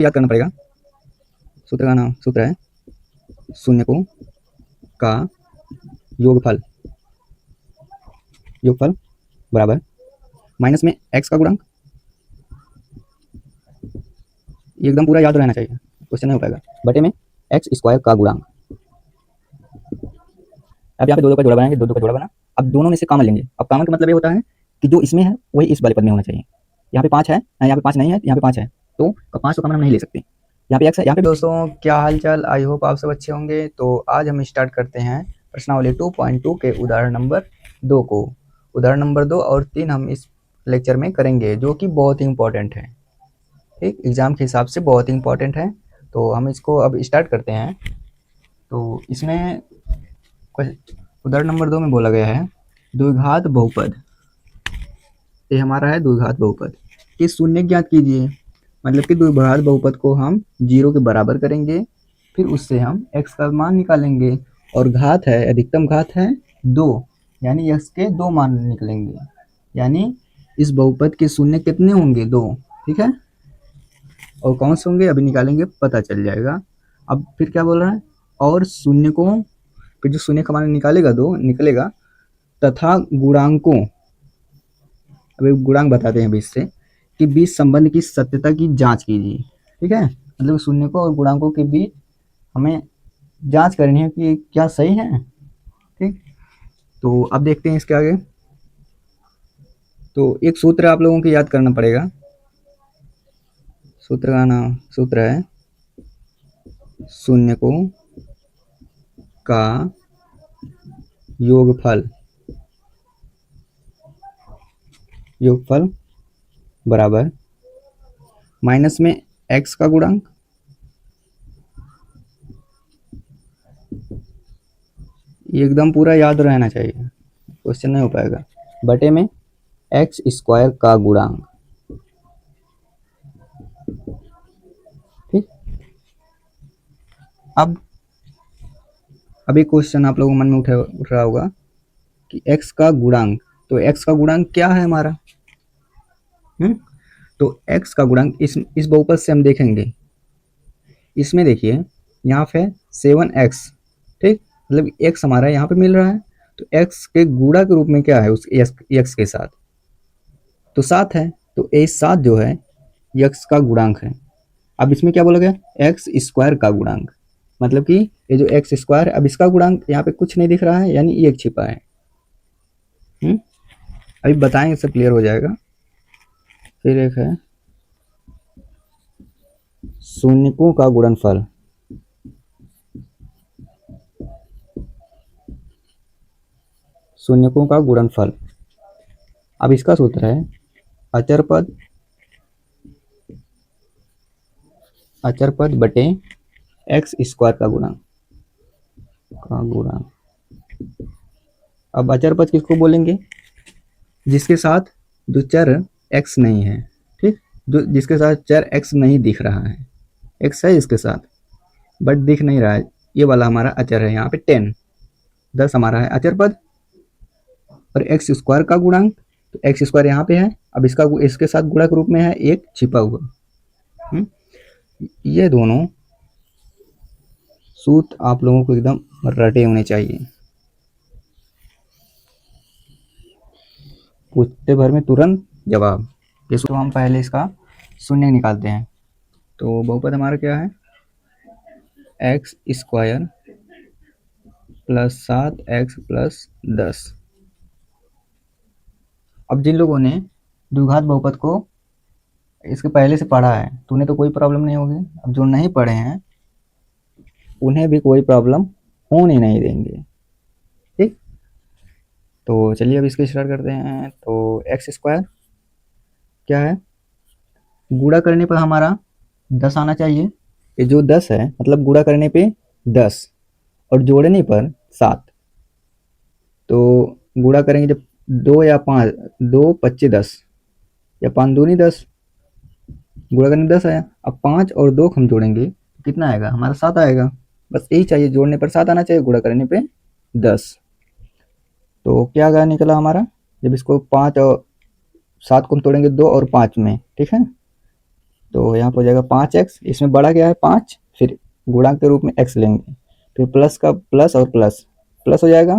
याद करना पड़ेगा। सूत्र का नाम सूत्र है शून्यकों का योगफल बराबर माइनस में एक्स का गुणांक। ये एकदम पूरा याद रहना चाहिए, क्वेश्चन नहीं हो पाएगा। बटे में एक्स स्क्वायर का गुणांक। अब यहाँ पे दो का जोड़ा बनाएंगे, दो का जोड़ा बना। अब दोनों में से कॉमन लेंगे। अब कॉमन का मतलब ये होता है कि जो इसमें है वही इस वाले पद में होना चाहिए। यहाँ पे 5 है, यहाँ पे 5 नहीं है, यहाँ पे 5 है, तो 5 को कॉमन हम नहीं ले सकते। यहाँ पे एक्स है, यहाँ पे। दोस्तों क्या हाल चाल, आई होप आप सब अच्छे होंगे। तो आज हम स्टार्ट करते हैं प्रश्नावली 2.2 के उदाहरण नंबर 2 को। उदाहरण नंबर 2 और 3 हम इस लेक्चर में करेंगे, जो कि बहुत ही इंपॉर्टेंट है। ठीक, एग्जाम के हिसाब से बहुत ही इंपॉर्टेंट है। तो हम इसको अब स्टार्ट करते हैं। तो इसमें उदाहरण नंबर 2 में बोला गया है द्विघात बहुपद। ये हमारा है द्विघात बहुपद कि शून्य ज्ञात कीजिए। मतलब कि द्विघात बहुपद को हम 0 के बराबर करेंगे, फिर उससे हम x का मान निकालेंगे। और घात है, अधिकतम घात है 2, यानी x के 2 मान निकलेंगे। यानी इस बहुपद के शून्य कितने होंगे? 2। ठीक है, और कौन से होंगे अभी निकालेंगे, पता चल जाएगा। अब फिर क्या बोल रहा है, और शून्य को, फिर जो शून्य का मान निकालेगा 2 निकलेगा, तथा गुणांकों, अभी गुणांक बताते हैं अभी इससे, कि बीच संबंध की सत्यता की जांच कीजिए। ठीक है, मतलब शून्य को और गुणांकों के बीच हमें जांच करनी है कि क्या सही है। ठीक, तो अब देखते हैं इसके आगे। तो एक सूत्र आप लोगों को याद करना पड़ेगा। सूत्र का नाम सूत्र है शून्यकों का योगफल बराबर माइनस में x का गुणांक। ये एकदम पूरा याद रहना चाहिए, क्वेश्चन नहीं हो पाएगा। बटे में एक्स स्क्वायर का गुणांक। ठीक, अब अभी क्वेश्चन आप लोगों के मन में उठ रहा होगा कि x का गुणांक, तो x का गुणांक क्या है हमारा? तो x का गुणांक इस बहुपद से हम देखेंगे। इसमें देखिए यहाँ पे 7x, ठीक, मतलब x हमारा यहाँ पे मिल रहा है, तो x के गुणा के रूप में क्या है उस x के साथ, तो 7 है। तो ये 7 जो है x का गुणांक है। अब इसमें क्या बोला गया, एक्स स्क्वायर का गुणांक, मतलब कि ये जो एक्स स्क्वायर है, अब इसका गुणांक यहाँ पे कुछ नहीं दिख रहा है, यानी एक छिपा है। अभी बताएंगे, सब क्लियर हो जाएगा। फिर एक है शून्यकों का गुणनफल। शून्यकों का गुणनफल, अब इसका सूत्र है अचर पद बटे एक्स स्क्वायर का गुणांक। अब अचर पद किसको बोलेंगे? जिसके साथ जो चर x नहीं है। ठीक, जो जिसके साथ चर x नहीं दिख रहा है, x है इसके साथ बट दिख नहीं रहा है, ये वाला हमारा अचर है। यहाँ पे 10 हमारा है अचर पद, और एक्स स्क्वायर का गुणांक, तो एक्स स्क्वायर यहाँ पे है। अब इसके साथ गुणक रूप में है एक छिपा हुआ। ये दोनों सूत्र आप लोगों को एकदम रटे होने चाहिए, पूछते भर में तुरंत जवाब। तो हम पहले इसका शून्य निकालते हैं। तो बहुपद हमारा क्या है, x square plus 7x plus 10। अब जिन लोगों ने द्विघात बहुपद को इसके पहले से पढ़ा है तो उन्हें तो कोई प्रॉब्लम नहीं होगी। अब जो नहीं पढ़े हैं उन्हें भी कोई प्रॉब्लम होने नहीं देंगे। ठीक, तो चलिए अब इसको स्टार्ट करते हैं। तो एक्स स्क्वायर क्या है, गुणा करने पर हमारा 10 आना चाहिए। ये जो 10 है मतलब गुणा करने पे 10 और जोड़ने पर 7। तो गुणा करेंगे जब 2 या 5, 2 25 10 या 5 दूनी 10, गुणा करने 10 आया। अब 5 और 2 हम जोड़ेंगे तो कितना आएगा हमारा? 7 आएगा। बस यही चाहिए, जोड़ने पर 7 आना चाहिए, गुणा करने पे 10। तो क्या निकला हमारा, जब इसको 5 और 7 को हम तोड़ेंगे 2 और 5 में, ठीक है, तो यहाँ पर हो जाएगा 5x, इसमें बड़ा क्या है 5, फिर गुणांक के रूप में x लेंगे, फिर प्लस का प्लस और प्लस प्लस हो जाएगा,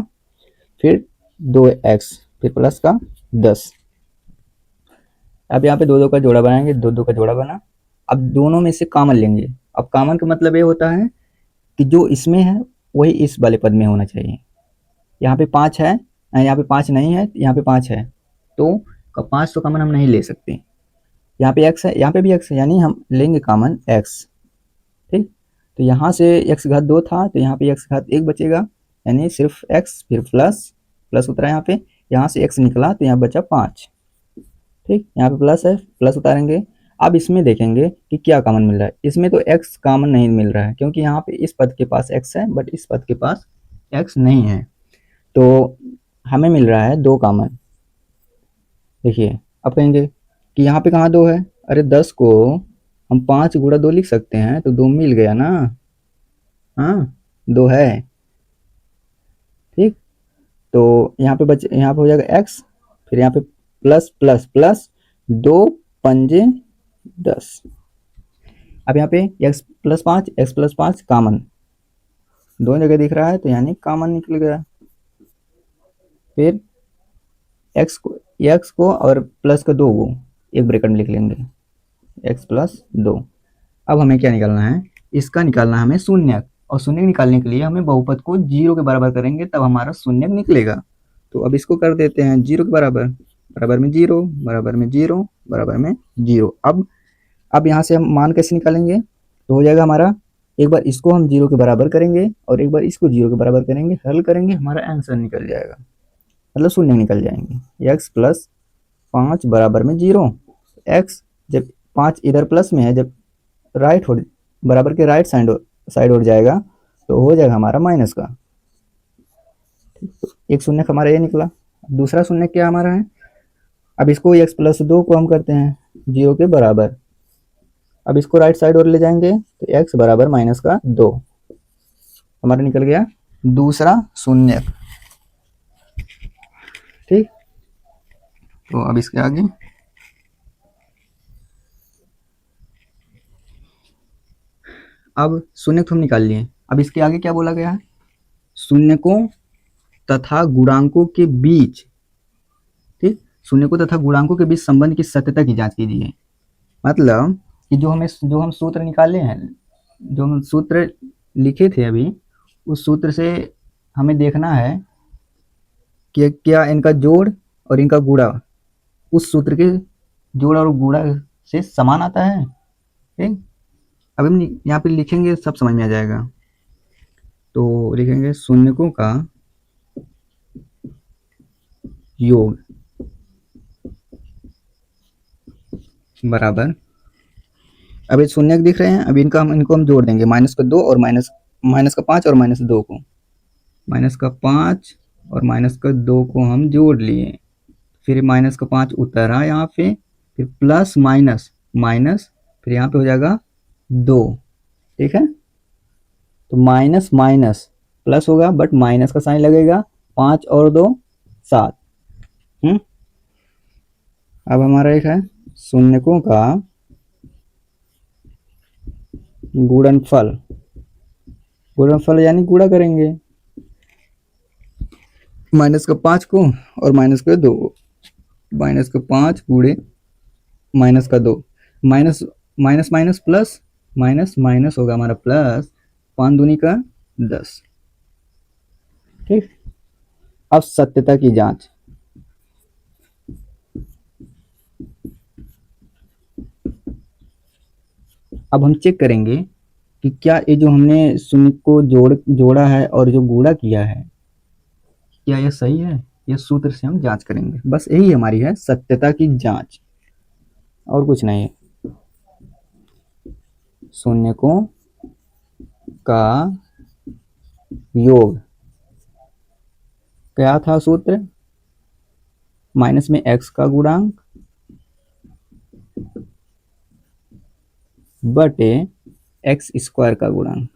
फिर 2x, फिर प्लस का 10। अब यहाँ पे दो दो का जोड़ा बनाएंगे, दो दो का जोड़ा बना। अब दोनों में से कॉमन लेंगे। अब कॉमन का मतलब ये होता है कि जो इसमें है वही इस वाले पद में होना चाहिए। यहाँ पे 5 है, यहाँ पे 5 नहीं है, यहाँ पे 5 है, तो 5 तो कॉमन हम नहीं ले सकते। यहाँ पे x है, यहाँ पे भी x है, यानी हम लेंगे कॉमन x। ठीक, तो यहाँ से x घात 2 था, तो यहाँ पे x घात 1 बचेगा, यानी सिर्फ x, फिर प्लस प्लस उतरा यहाँ पे, यहाँ से x निकला तो यहाँ बचा 5। ठीक, यहाँ पे प्लस है, प्लस उतारेंगे। अब इसमें देखेंगे कि क्या कॉमन मिल रहा है। इसमें तो x कॉमन नहीं मिल रहा है, क्योंकि यहाँ पे इस पद के पास x है बट इस पद के पास x नहीं है, तो हमें मिल रहा है 2 कॉमन। देखिए, अब कहेंगे कि यहाँ पे कहाँ 2 है, अरे 10 को हम 5 गुणा 2 लिख सकते हैं, तो 2 मिल गया ना। हाँ, 2 है। ठीक, तो यहाँ पे हो जाएगा x, फिर यहाँ पे प्लस प्लस प्लस 2 पंजे 10। अब यहाँ पे x प्लस 5 कॉमन दोनों जगह दिख रहा है, तो यानी कॉमन निकल गया। फिर x को और प्लस का 2 को एक ब्रैकेट में लिख लेंगे, x प्लस 2। अब हमें क्या निकालना है, इसका निकालना है हमें शून्यक, और शून्यक निकालने के लिए हमें बहुपद को 0 के बराबर करेंगे, तब हमारा शून्यक निकलेगा। तो अब इसको कर देते हैं 0 के बराबर, बराबर में 0, बराबर में 0, बराबर में 0। अब यहाँ से हम मान कैसे निकालेंगे, तो हो जाएगा हमारा, एक बार इसको हम 0 के बराबर करेंगे और एक बार इसको 0 के बराबर करेंगे, हल करेंगे, हमारा आंसर निकल जाएगा, मतलब शून्य निकल जाएंगे। x प्लस 5 बराबर में 0। x जब 5 इधर प्लस में है, जब राइट हो बराबर के राइट साइड हो जाएगा, तो हो जाएगा हमारा माइनस का। एक शून्य हमारा ये निकला। दूसरा शून्य क्या हमारा है, अब इसको x प्लस 2 को हम करते हैं 0 के बराबर। अब इसको राइट साइड और ले जाएंगे, तो x बराबर माइनस का 2 हमारा निकल गया दूसरा शून्य। ठीक, तो अब इसके आगे अब शून्य तो हम निकाल लिए। अब इसके आगे क्या बोला गया है, शून्यकों तथा गुणांकों के बीच, ठीक, शून्यकों तथा गुणांकों के बीच संबंध की सत्यता की जांच कीजिए। मतलब कि जो हम सूत्र निकाले हैं, जो हम सूत्र लिखे थे अभी, उस सूत्र से हमें देखना है कि क्या इनका जोड़ और इनका गुणा उस सूत्र के जोड़ और गुणा से समान आता है। ठीक, अब हम यहाँ पे लिखेंगे, सब समझ में आ जाएगा। तो लिखेंगे शून्यकों का योग बराबर, अब ये शून्य दिख रहे हैं, अब इनको हम जोड़ देंगे, माइनस का 2 और माइनस का 5 और माइनस 2 को, माइनस का 5 और माइनस का 2 को हम जोड़ लिए, फिर माइनस का 5 उतरा यहाँ पे, फिर प्लस माइनस माइनस, फिर यहाँ पे हो जाएगा 2। ठीक है, तो माइनस माइनस प्लस होगा, बट माइनस का साइन लगेगा, 5 और 2 7। अब हमारा एक है शून्यकों का गुणनफल, गुणनफल यानी गुणा करेंगे माइनस का 5 को और माइनस का 2, माइनस का 5 गुणे माइनस का 2, minus minus minus plus, minus minus होगा हमारा प्लस, 5 दूनी का 10। ठीक, अब सत्यता की जांच। अब हम चेक करेंगे कि क्या ये जो हमने शून्य को जोड़ा है और जो गुणा किया है, क्या यह सही है। यह सूत्र से हम जांच करेंगे, बस यही हमारी है सत्यता की जांच, और कुछ नहीं है। शून्यकों का योग, क्या था सूत्र, माइनस में x का गुणांक बटे x स्क्वायर का गुणांक।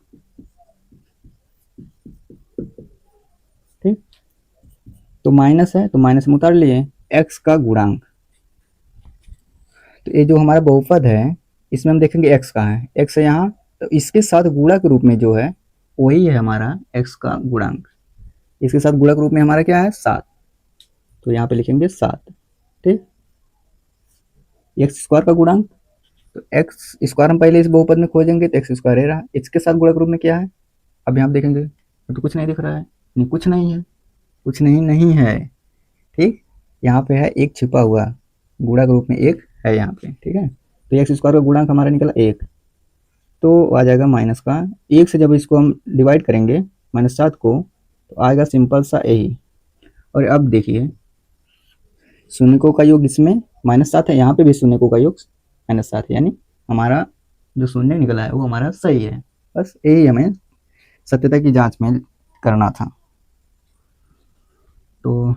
ठीक, तो माइनस है तो माइनस में उतार लिए x का गुणांक। तो ये जो हमारा बहुपद है इसमें हम देखेंगे एक्स कहाँ है, एक्स है यहाँ, तो इसके साथ गुणा के रूप में जो है वही है हमारा एक्स का गुणांक। इसके साथ गुणा के रूप में हमारा क्या है 7, तो यहाँ पे लिखेंगे 7। ठीक, एक्स स्क्वायर का गुणांक, तो एक्स स्क्वायर हम पहले इस बहुपद में खोजेंगे तो एक्स स्क्वायर ही रहा। इसके साथ गुणा के रूप में क्या है, अब यहाँ देखेंगे तो कुछ नहीं दिख रहा है, नहीं कुछ नहीं है, कुछ नहीं नहीं है। ठीक, यहाँ पे है एक छिपा हुआ, गुणा के रूप में एक है यहाँ पे। ठीक है, तो एक्स स्क्वायर का गुणांक हमारा निकला 1, तो आ जाएगा माइनस का 1 से जब इसको हम डिवाइड करेंगे -7 को, तो आएगा सिंपल सा यही। और अब देखिए शून्यकों का योग इसमें -7 है, यहाँ पे भी शून्यकों का योग -7 है, यानी हमारा जो शून्य निकला है वो हमारा सही है। बस यही हमें सत्यता की जांच में करना था। तो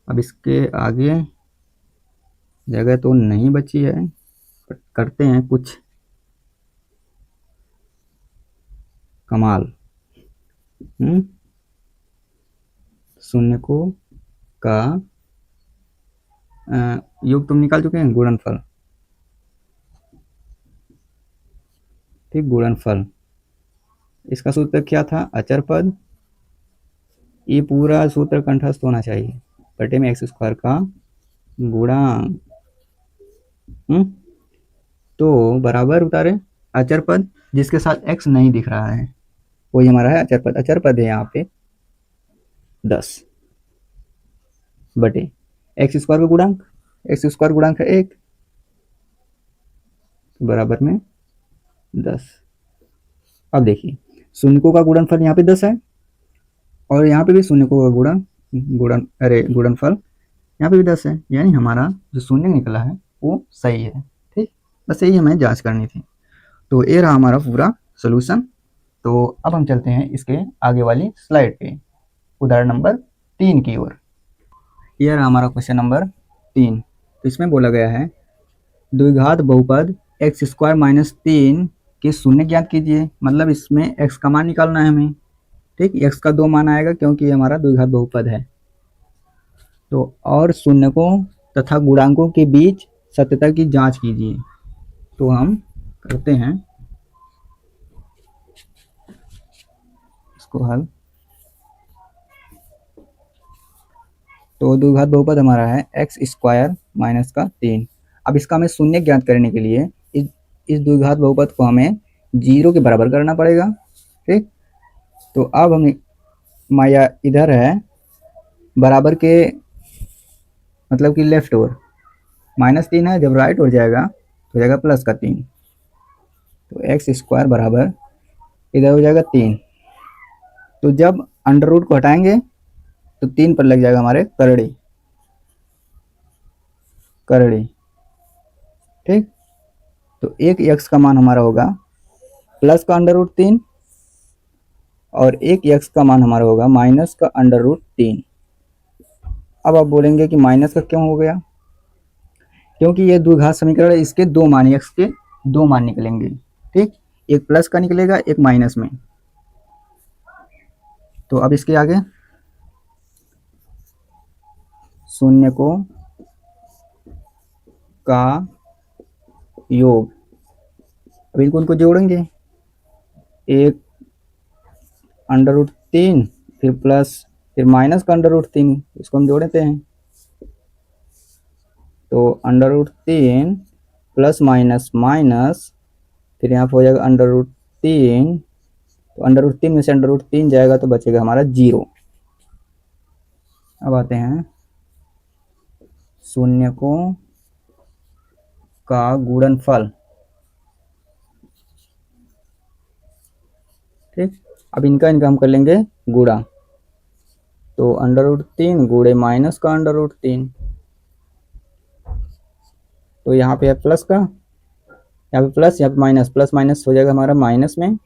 अब इसके आगे जगह तो नहीं बची है, करते हैं कुछ कमाल। शून्यकों का योग तुम निकाल चुके हैं, गुणनफल। ठीक, गुणनफल, इसका सूत्र क्या था, अचर पद, ये पूरा सूत्र कंठस्थ होना चाहिए, बटे में एक्स स्क्वायर का गुणांक। तो बराबर उतारे अचर पद जिसके साथ एक्स नहीं दिख रहा है, वही हमारा है अचर पद। अचर पद है यहाँ पे 10 बटे एक्स स्क्वायर का गुणांक, एक्स स्क्वायर गुणांक है 1, बराबर में 10। अब देखिए शून्यकों का गुणनफल यहाँ पे 10 है, और यहाँ पे भी शून्यकों का गुणनफल यहाँ पे भी 10 है, यानी हमारा जो शून्य निकला है वो सही है। ठीक, बस यही हमें जांच करनी थी। तो ये रहा हमारा पूरा सोल्यूशन। तो अब हम चलते हैं इसके आगे वाली स्लाइड पे, उदाहरण नंबर 3 की ओर। यह रहा हमारा क्वेश्चन नंबर 3। तो इसमें बोला गया है द्विघात बहुपद एक्स स्क्वायर -3 के शून्य ज्ञात कीजिए, मतलब इसमें एक्स का मान निकालना है हमें। ठीक, एक्स का 2 मान आएगा क्योंकि ये हमारा द्विघात बहुपद है। तो और शून्यकों तथा गुणांकों के बीच सत्यता की जांच कीजिए। तो हम करते हैं इसको हल। तो द्विघात बहुपद हमारा है एक्स स्क्वायर -3। अब इसका हमें शून्य ज्ञात करने के लिए इस द्विघात बहुपद को हमें 0 के बराबर करना पड़ेगा। ठीक, तो अब हम माया इधर है बराबर के मतलब कि लेफ्ट ओर -3 है, जब राइट ओर जाएगा तो जाएगा +3। तो एक्स स्क्वायर बराबर इधर हो जाएगा 3। तो जब अंडर रूट को हटाएंगे तो 3 पर लग जाएगा हमारे करड़ी। ठीक, तो एक एक्स का मान हमारा होगा प्लस का √3, और एक एक्स का मान हमारा होगा माइनस का √3। अब आप बोलेंगे कि माइनस का क्यों हो गया, क्योंकि ये द्विघात समीकरण है, इसके 2 मान, एक्स के 2 मान निकलेंगे। ठीक, एक प्लस का निकलेगा, एक माइनस में। तो अब इसके आगे शून्यकों का योग, अब इनको जोड़ेंगे, एक √3 फिर प्लस फिर माइनस का √3, इसको हम जोड़ देते हैं। तो √3 प्लस माइनस माइनस, फिर यहाँ पर हो जाएगा √3, तो √3 में से √3 जाएगा तो बचेगा हमारा 0। अब आते हैं शून्यकों का गुणनफल। ठीक, अब इनका हम कर लेंगे गुणा, तो √3 गुणे माइनस का √3, तो यहाँ पे है प्लस का, यहाँ पे प्लस, यहाँ पे माइनस, प्लस माइनस हो जाएगा हमारा माइनस में।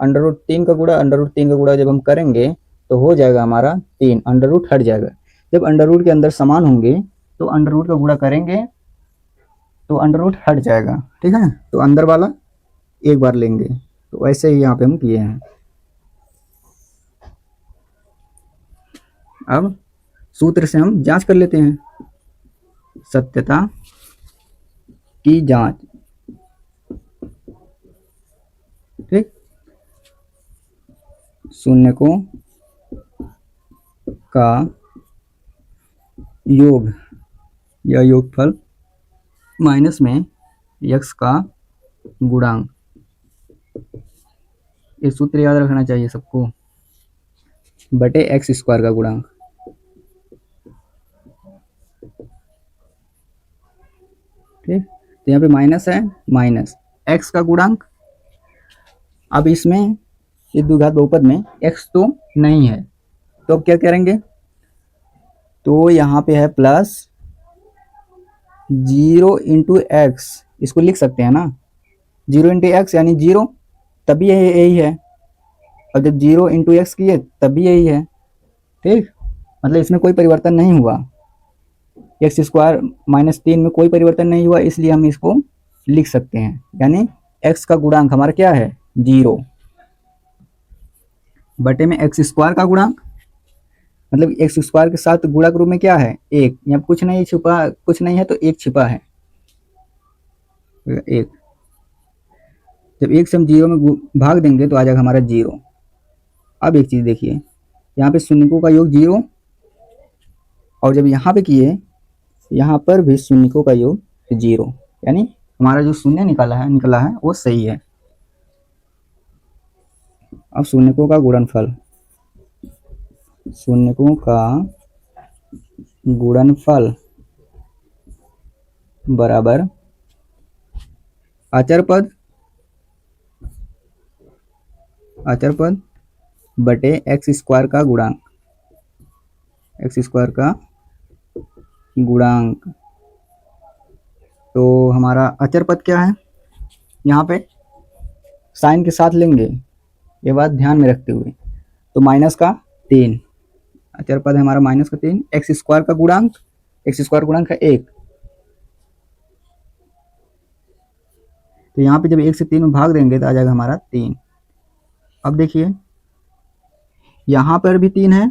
√3 का गुणा जब हम करेंगे तो हो जाएगा हमारा 3, अंडर रूट हट जाएगा। जब अंडर रूट के अंदर समान होंगे तो अंडर रूट का गुणा करेंगे तो अंडर रूट हट जाएगा। ठीक है, तो अंदर वाला एक बार लेंगे, तो ऐसे ही यहाँ पे हम किए हैं। अब सूत्र से हम जांच कर लेते हैं, सत्यता की जांच। ठीक, शून्यकों का योग या योगफल माइनस में x का गुणांक। ये सूत्र याद रखना चाहिए सबको, बटे एक्स स्क्वायर का गुणांक। ठीक, तो यहाँ पे माइनस है, माइनस एक्स का गुणांक। अब इसमें ये द्विघात बहुपद में एक्स तो नहीं है, तो अब क्या करेंगे, तो यहाँ पे है प्लस 0 इंटू एक्स, इसको लिख सकते हैं ना, 0 इंटू एक्स यानी 0, तभी यही है। और जब 0 इंटू एक्स किए तब भी यही है। ठीक, मतलब इसमें कोई परिवर्तन नहीं हुआ, एक्स स्क्वायर माइनस 3 में कोई परिवर्तन नहीं हुआ, इसलिए हम इसको लिख सकते हैं। यानी एक्स का गुणांक हमारा क्या है, 0 बटे में एक्स स्क्वायर का गुणांक, मतलब एक्स स्क्वायर के साथ गुणा के रूप में क्या है, 1। यहाँ कुछ नहीं छुपा, कुछ नहीं है तो 1 छिपा है, 1। जब 1 से हम 0 में भाग देंगे तो आ जाएगा हमारा 0। अब एक चीज देखिए, यहाँ पे शून्यकों का योग 0, और जब यहाँ पे किए यहाँ पर भी शून्यकों का योग 0, यानी हमारा जो शून्य निकला है वो सही है। अब शून्यकों का गुणनफल, शून्यकों का गुणनफल बराबर अचर पद बटे एक्स स्क्वायर का गुणांक, एक्स स्क्वायर का गुणांक। तो हमारा अचर पद क्या है, यहाँ पे साइन के साथ लेंगे, ये बात ध्यान में रखते हुए। तो माइनस का 3, अचर पद है हमारा माइनस का 3, एक्स स्क्वायर का गुणांक, एक्स स्क्वायर गुणांक है 1। तो यहाँ पे जब 1 से 3 में भाग देंगे तो आ जाएगा हमारा 3। अब देखिए यहाँ पर भी 3 है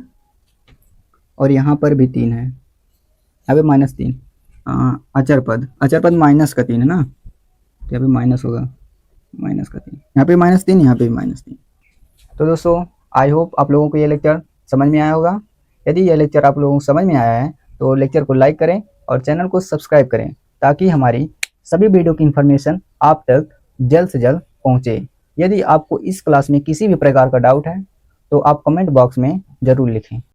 और यहाँ पर भी 3 है, यहाँ पे -3। अचर पद माइनस का 3 है ना, तो यहाँ पे माइनस होगा, माइनस का 3, यहाँ पे -3, यहाँ पे भी -3। तो दोस्तों आई होप आप लोगों को ये लेक्चर समझ में आया होगा। यदि ये लेक्चर आप लोगों को समझ में आया है तो लेक्चर को लाइक करें और चैनल को सब्सक्राइब करें, ताकि हमारी सभी वीडियो की इन्फॉर्मेशन आप तक जल्द से जल्द पहुँचे। यदि आपको इस क्लास में किसी भी प्रकार का डाउट है तो आप कमेंट बॉक्स में ज़रूर लिखें।